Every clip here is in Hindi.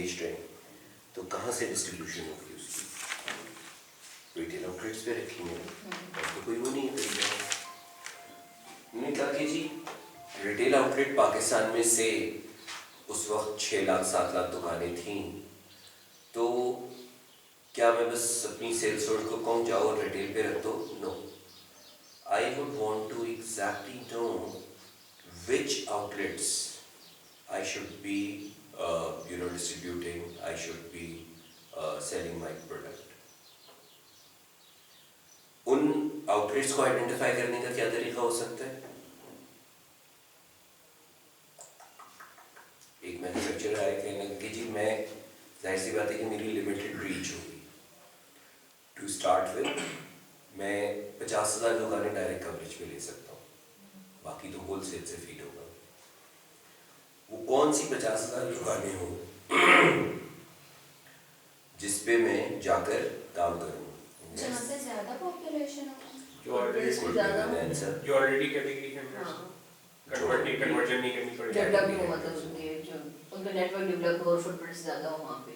बेच रहे हैं तो कहाँ से डिस्ट्रीब्यूशन होगी उसकी? रिटेल आउटलेट्स पे रखेंगे और तो कोई वो नहीं खरीदेगा। उन्होंने कहा कि जी रिटेल आउटलेट पाकिस्तान में से उस वक्त 6 लाख 7 लाख दुकानें थीं, तो क्या मैं बस अपनी सेल्स फोर्स को कहूँ जाओ रिटेल पे रख दो? No, I would want to exactly know which outlets I should be distributing, I should be selling my product. उन outlets को identify करने का क्या तरीका हो सकता है? एक मैन्युफैक्चरर आए कहने कि जी मैं जाहिर सी बात है कि मेरी लिमिटेड रीच होगी, टू स्टार्ट विद मैं 50,000 दुकानें डायरेक्ट कवरेज पे ले सकता हूँ, बाकी तो होलसेल से फीड होगा। वो कौन सी 50,000 दुकानें हो जिसपे मैं जाकर काम करूँ? जहाँ पे ज़्यादा पॉपुलेशन हो, जो ऑलरेडी कैटेगरी है, कन्वर्जन नहीं करनी पड़ेगी, डेवलप हो, मतलब उनके जो उनका नेटवर्क डेवलप हो और फुटप्रिंट्स ज़्यादा हो वहाँ पे,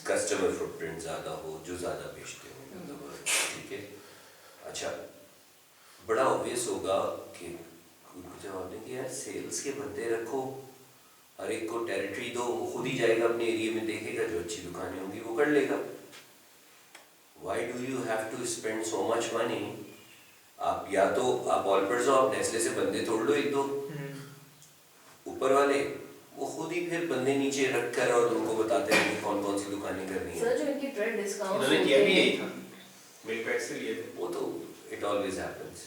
कस्टमर फुटप्रिंट ज़्यादा हो, जो ज़्यादा बेचते हो, ठीक है। अच्छा, बड़ा ऑब्वियस होगा कि जवाब दें कि यार सेल्स के बंदे रखो, हर एक को टेरिटरी दो, वो खुद ही जाएगा अपने एरिया में, देखेगा जो अच्छी दुकानें होंगी वो कर लेगा। Why do you have to spend so much money? आप या तो आप ऑल पर जाओ, आप नेस्ले से बंदे तोड़ लो एक दो, ऊपर वाले वो खुद ही फिर बंदे नीचे रख कर और उनको बताते हैं कि कौन कौन सी दुकानें करनी है। सर जो इनकी ट्रेड डिस्काउंट उन्होंने किया भी यही था, मेरे पैसे लिए थे, वो तो इट ऑलवेज हैपेंस।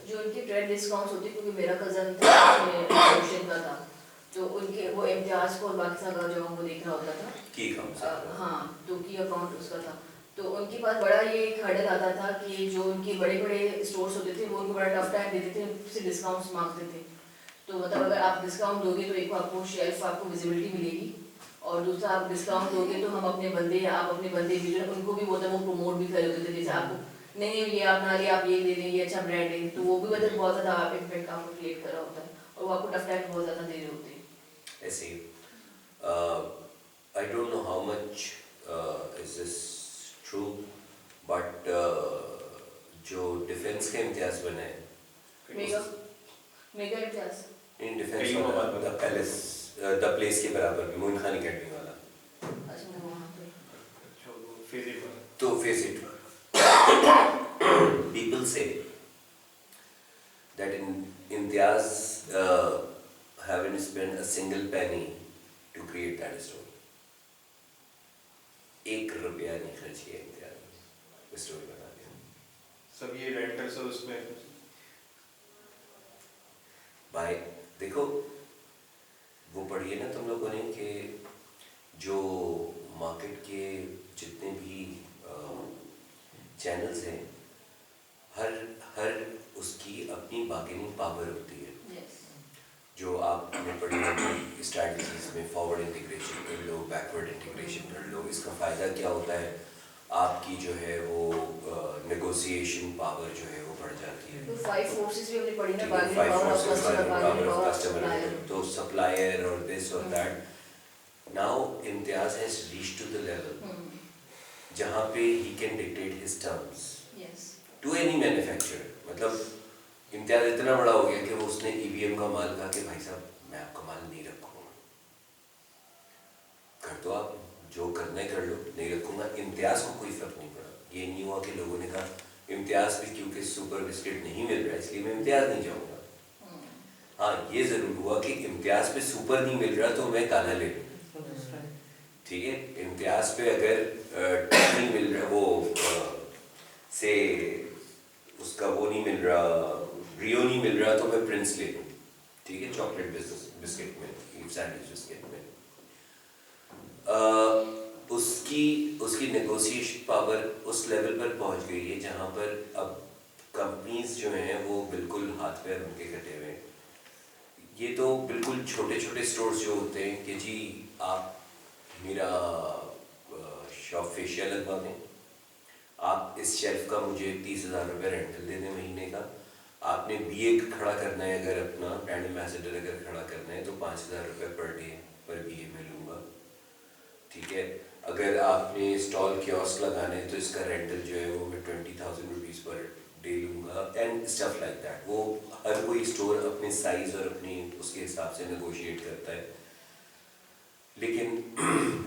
जो उनकी ट्रेड डिस्काउंट होती, क्योंकि मेरा कज़न था उसमें ट्यूशन का था, तो उनके वो इम्तियाज़ को और बाकी सारा जो वो देख रहा होता था की हाँ, तो की अकाउंट उसका था, तो उनके पास बड़ा ये एक हर्डल आता था कि जो उनके बड़े बड़े स्टोर्स होते थे वो उनको बड़ा टफ टाइम देते थे, उनसे डिस्काउंट्स मांगते थे। तो मतलब अगर आप डिस्काउंट दोगे तो एक आपको शेल्फ आपको विजिबिलिटी मिलेगी, और दूसरा आप डिस्काउंट दोगे तो हम अपने बंदे या आप अपने बंदे भी जो उनको भी वो प्रमोट भी कर होते थे, जैसे आपको नहीं ये आप ना ले आप ये ले लें, ये अच्छा ब्रांड है, तो वो भी मतलब बहुत ज़्यादा इम्पैक्ट आपको क्रिएट कर रहा होता है और वो आपको टफ टाइम बहुत ज़्यादा दे रहे होते हैं। ऐसे I don't know how much is this true, but जो डिफेंस के इम्तियाज बने mega Imtiaz in defence the palace the place के बराबर में मोइन खान अकेडमी वाला, तो face it people say that Imtiaz haven't spent a single penny to create that story. 1 रुपया नहीं खर्च किया इम्तियाज ने स्टोरी बना दिया। सब ये रेंटर्स और उसमें भाई देखो वो पढ़िए ना तुम लोगों ने कि जो मार्केट के जितने भी चैनल्स हैं, हर उसकी अपनी बार्गेनिंग पावर होती है। जो आपने पढ़ी होगी स्ट्रैटेजीज में, फॉरवर्ड इंटीग्रेशन कर लो, बैकवर्ड इंटीग्रेशन कर लो, इसका फ़ायदा क्या होता है, आपकी जो है वो नेगोशिएशन पावर जो है वो बढ़ जाती है। तो 5 फोर्सेस भी हमने पढ़ी ना, पावर ऑफ कस्टमर, कस्टमर, तो सप्लायर और दिस और that. Now Imtiaz has reached to the level जहाँ पे he can dictate his terms to any manufacturer. मतलब इम्तियाज इतना बड़ा हो गया कि वो उसने ईवीएम का माल कहा कि भाई साहब मैं आपका माल नहीं रखूँगा, कर दो आप जो करना है कर लो, नहीं रखूँगा। इम्तियाज को कोई फर्क नहीं पड़ा। ये नहीं हुआ कि लोगों ने कहा इम्तियाज भी क्योंकि सुपर बिस्किट नहीं मिल रहा इसलिए मैं इम्तियाज नहीं जाऊँगा। हाँ, ये ज़रूर हुआ कि इम्तियाज पे सुपर नहीं मिल रहा तो मैं काला ले लूँ, ठीक है। इम्तियाज पे अगर नहीं मिल रहा, वो से उसका वो नहीं मिल रहा, रियो नहीं मिल रहा, तो मैं प्रिंस ले लूँ, ठीक है, चॉकलेट बिस्किट में, सैंडविच बिस्किट में। उसकी नेगोशिएशन पावर उस लेवल पर पहुंच गई है जहाँ पर अब कंपनीज जो हैं वो बिल्कुल हाथ पैर उनके कटे हुए हैं। ये तो बिल्कुल छोटे छोटे स्टोर्स जो होते हैं कि जी आप मेरा शॉप फेशियल लगवा दें, आप इस शेल्फ का मुझे 30,000 रुपये रेंटल दे दें महीने का, आपने बीए खड़ा करना है, अगर अपना ब्रांड एम्बेसडर अगर खड़ा करना है तो 5,000 रुपये पर डे पर बीए में लूँगा। है, अगर आपने स्टॉल कियोस्क लगाना है तो इसका रेंटल जो है वो मैं 20,000 रुपीज़ पर डे लूँगा एंड स्टफ लाइक दैट। वो हर कोई स्टोर अपने साइज़ और अपनी उसके हिसाब से नेगोशिएट करता है। लेकिन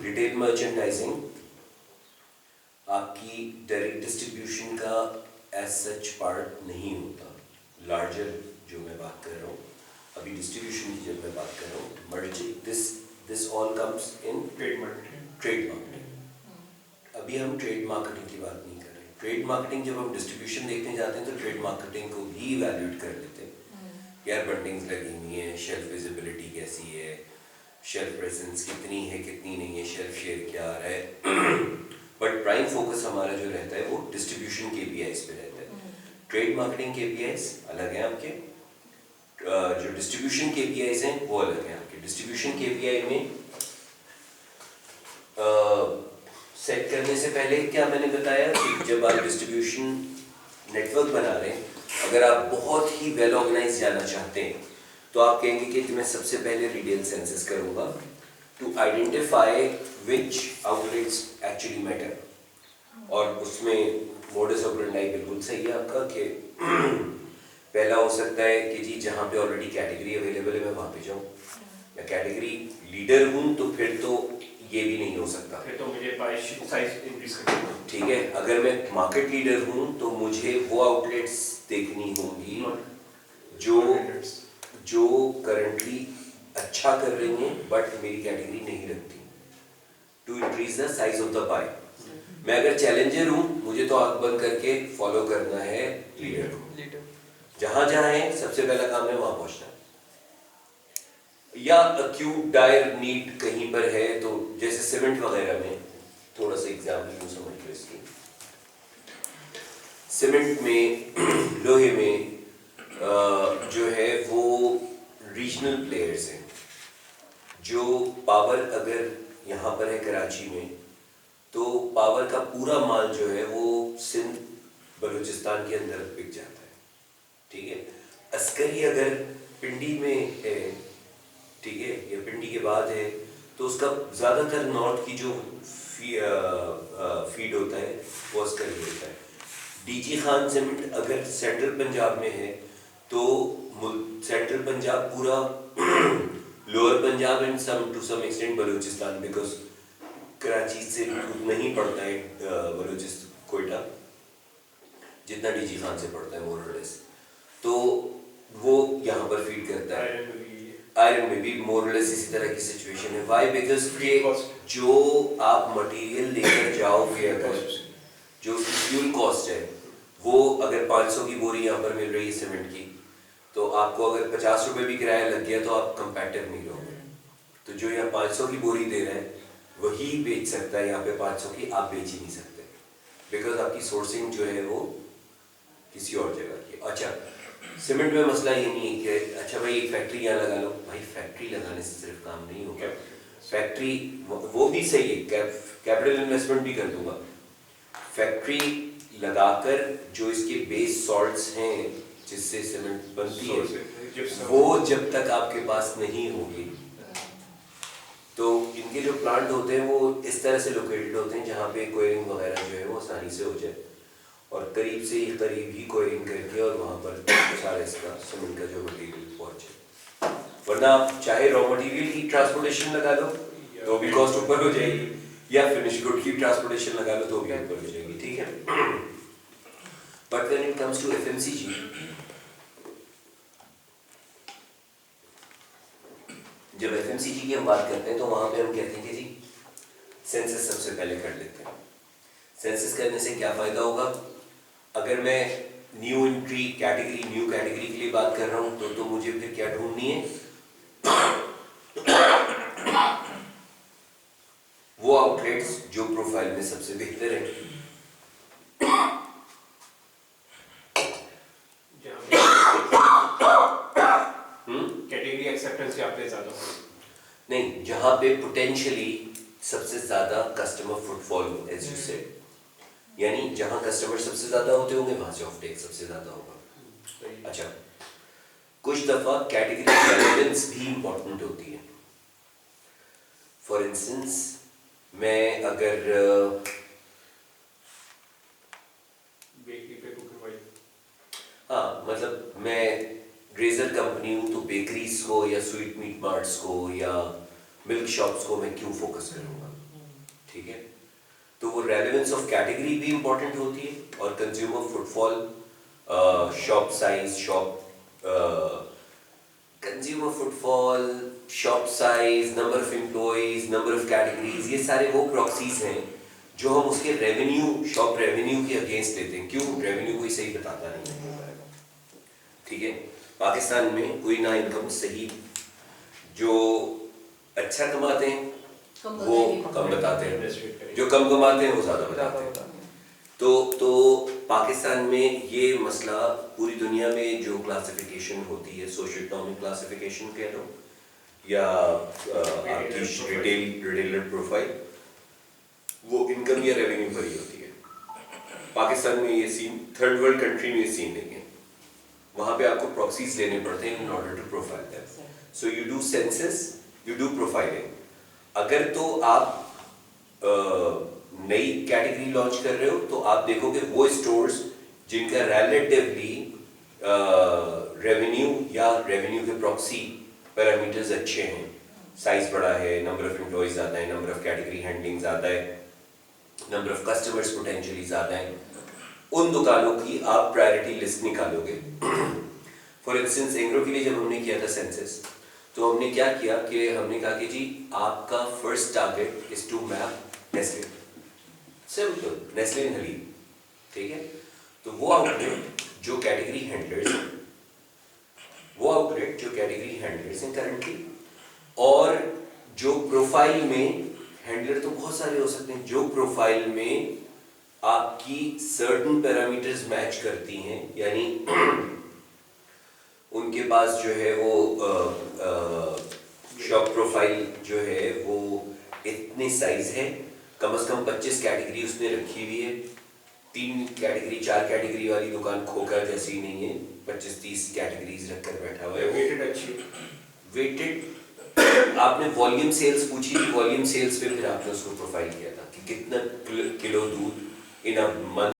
रिटेल मर्चेंडाइजिंग आपकी डायरेक्ट डिस्ट्रीब्यूशन का एज सच पार्ट नहीं होता। लार्जर जो मैं बात कर रहा हूँ अभी डिस्ट्रीब्यूशन की जब मैं बात कर रहा हूँ, merging this all comes in trade marketing. अभी हम ट्रेड मार्केटिंग की बात नहीं कर रहे। ट्रेड मार्केटिंग जब हम डिस्ट्रीब्यूशन देखने जाते हैं तो ट्रेड मार्केटिंग को भी इवैल्यूएट कर लेते हैं। यार बंडिंग्स लगी हुई है, शेल्फ विजिबिलिटी कैसी है, शेल्फ प्रेजेंस कितनी है कितनी नहीं है, शेल्फ शेयर क्या आ रहा है। बट प्राइम फोकस हमारा जो रहता है वो डिस्ट्रीब्यूशन KPIs पे रहता है। ट्रेड मार्केटिंग KPIs अलग हैं आपके, जो डिस्ट्रीब्यूशन KPIs हैं वो अलग हैं आपके। डिस्ट्रीब्यूशन KPI में सेट करने से पहले क्या मैंने बताया कि जब आप डिस्ट्रीब्यूशन नेटवर्क बना रहे हैं, अगर आप बहुत ही वेल ऑर्गेनाइज जाना चाहते हैं तो आप कहेंगे कि मैं सबसे पहले रिटेल सेंसस करूंगा to identify which outlets actually matter. और उसमें मोडस ऑपरेंडाई बिल्कुल सही है आपका कि पहला हो सकता है कि जी जहाँ पे ऑलरेडी कैटेगरी अवेलेबल है मैं वहाँ पे जाऊँ। मैं कैटेगरी लीडर हूँ तो फिर तो ये भी नहीं हो सकता, फिर तो मुझे साइज इंक्रीज करना। ठीक है। अगर मैं मार्केट लीडर हूँ तो मुझे वो आउटलेट्स देखनी होंगी जो करंटली अच्छा कर रही हैं बट मेरी कैटेगरी नहीं रखती, to increase the size of the pie. मैं अगर चैलेंजर हूँ मुझे तो आंख बंद करके फॉलो करना है लीडर को। जहां जहां है सबसे पहला काम है वहां पहुंचना। या अक्यूट डायर नीड कहीं पर है तो जैसे सीमेंट वगैरह में, थोड़ा सा एग्जाम्पल यूं समझ लो इसकी। सीमेंट में लोहे में जो है वो रीजनल प्लेयर्स हैं। जो पावर अगर यहाँ पर है कराची में तो पावर का पूरा माल जो है वो सिंध बलूचिस्तान के अंदर बिक जाता है, ठीक है। अस्करी अगर पिंडी में है, ठीक है, या पिंडी के बाद है तो उसका ज़्यादातर नॉर्थ की जो फीड होता है वो अस्करी होता है। DG खान सीमेंट अगर सेंट्रल पंजाब में है तो सेंट्रल पंजाब पूरा lower Punjab and to some extent Balochistan, because Karachi से नहीं पड़ता है बलूचिस्तान कोयटा जितना DG खान से पड़ता है मोर और लेस, तो वो यहाँ पर फीड करता है। आयरन में भी मोर और लेस इसी तरह की सिचुएशन है। वाई? बिकॉज जो आप मटेरियल लेकर जाओगे, अगर जो फ्यूल कॉस्ट है वो अगर 500 की बोरी यहाँ पर मिल रही है सीमेंट की, तो आपको अगर 50 रुपए भी किराया लग गया तो आप कंपैटिबल नहीं रहोगे। तो जो यहाँ 500 की बोरी दे रहे हैं वही बेच सकता है यहाँ पे 500 की, आप बेच ही नहीं सकते, बिकॉज आपकी सोर्सिंग जो है वो किसी और जगह की। अच्छा, सीमेंट में मसला ये नहीं है कि अच्छा भाई एक फैक्ट्री यहाँ लगा लो। भाई फैक्ट्री लगाने से सिर्फ काम नहीं होगा। फैक्ट्री वो भी सही है, कैपिटल इन्वेस्टमेंट भी कर दूंगा। फैक्ट्री लगाकर जो इसके बेस सॉल्ट्स हैं जिससे सीमेंट बनती है वो जब तक आपके पास नहीं होगी, तो इनके जो प्लांट होते हैं वो इस तरह से लोकेटेड होते हैं जहाँ पे कोयरिंग वगैरह जो है वो आसानी से हो जाए, और करीब से ही करीब ही कोयरिंग करके और वहाँ पर सारे इसका सीमेंट का जो मटेरियल पहुँचे। वरना आप चाहे रॉ मटेरियल की ट्रांसपोर्टेशन लगा लो तो भी कॉस्ट ऊपर हो जाएगी, या फिनिश गुड की ट्रांसपोर्टेशन लगा लो तो भी ऊपर हो जाएगी, ठीक है। But when it comes to FMCG, जब FMCG की हम बात करते हैं तो वहां पे हम कहते हैं कि जी सेंसस सबसे पहले कर लेते हैं। सेंसस करने से क्या फायदा होगा? अगर मैं न्यू कैटेगरी के लिए बात कर रहा हूं तो मुझे फिर क्या ढूंढनी है? वो आउटलेट्स जो प्रोफाइल में सबसे बेहतर है। कैटेगरी एक्सेप्टेंस यहाँ पे ज्यादा हो, नहीं, जहां पे पोटेंशियली सबसे ज्यादा कस्टमर फुटफॉल हो, एज यू सेड, यानी जहां कस्टमर सबसे ज्यादा होते होंगे वहां से ऑफटेक सबसे ज्यादा होगा। अच्छा, कुछ दफा कैटेगरी रेलेवेंस भी इंपॉर्टेंट होती है। फॉर इंस्टेंस मैं अगर बेकरी पे कुकर वाइज हाँ मतलब मैं रेजर कंपनी हूँ तो बेकरीज को या स्वीट मीट मार्ट्स को या मिल्क शॉप्स को मैं क्यों फोकस करूँगा, ठीक है। तो वो रेलेवेंस ऑफ कैटेगरी भी इम्पोर्टेंट होती है और consumer footfall, shop size, consumer footfall, shop size, number of employees, number of categories, ये सारे वो प्रॉक्सीज हैं जो हम उसके रेवेन्यू, शॉप रेवेन्यू के अगेंस्ट लेते हैं। क्यों रेवेन्यू कोई सही बताता नहीं है, ठीक है। पाकिस्तान में कोई ना इनकम सही, जो अच्छा कमाते हैं वो कम बताते हैं, जो कम कमाते हैं वो ज्यादा बताते हैं। तो पाकिस्तान में ये मसला पूरी दुनिया में जो क्लासिफिकेशन होती है, सोशल इकोनॉमिक क्लासिफिकेशन कह लो या आपकी रिटेलर प्रोफाइल, वो इनकम या रेवेन्यू पर ही होती है। पाकिस्तान में ये सीन, थर्ड वर्ल्ड कंट्री में ये सीन नहीं है। वहाँ पे आपको प्रॉक्सीज लेने पड़ते हैं in order to profile them. So you do census, you do profiling. अगर तो आप नई कैटेगरी लॉन्च कर रहे हो तो आप देखोगे वो स्टोर्स जिनका रिलेटिवली रेवेन्यू या रेवेन्यू के प्रॉक्सी पैरामीटर्स अच्छे हैं, साइज बड़ा है, नंबर ऑफ एम्प्लॉइज ज़्यादा है, नंबर ऑफ कैटेगरी हैंडलिंग ज़्यादा है, नंबर ऑफ कस्टमर्स पोटेंशियली ज़्यादा है, उन दुकानों की आप प्रायोरिटी लिस्ट निकालोगे। फॉर इंस्टेंस एंग्रो के लिए जब हमने किया था सेंसस, तो हमने क्या किया कि हमने कहा कि जी आपका first target is to map Nestle, simple, Nestle and Haleeb, ठीक है। तो वो आउटलेट जो कैटेगरी हैंडलर्स हैं, वो आउटलेट जो कैटेगरी हैंडलर्स हैं करंटली, और जो प्रोफाइल में, हैंडलर तो बहुत सारे हो सकते हैं, जो प्रोफाइल में आपकी सर्टन पैरामीटर्स मैच करती हैं, यानी उनके पास जो है वो शॉप प्रोफाइल जो है वो इतने साइज है, कम से कम 25 कैटेगरी उसने रखी हुई है। 3 कैटेगरी 4 कैटेगरी वाली दुकान खोखा जैसी नहीं है, 25-30 कैटेगरीज रखकर बैठा हुआ है। वेटेड अच्छी, वेटेड, आपने वॉल्यूम सेल्स पूछी थी, वॉल्यूम सेल्स पे फिर आपने उसको प्रोफाइल किया था कि कितना किलो दूध इन अ मंथ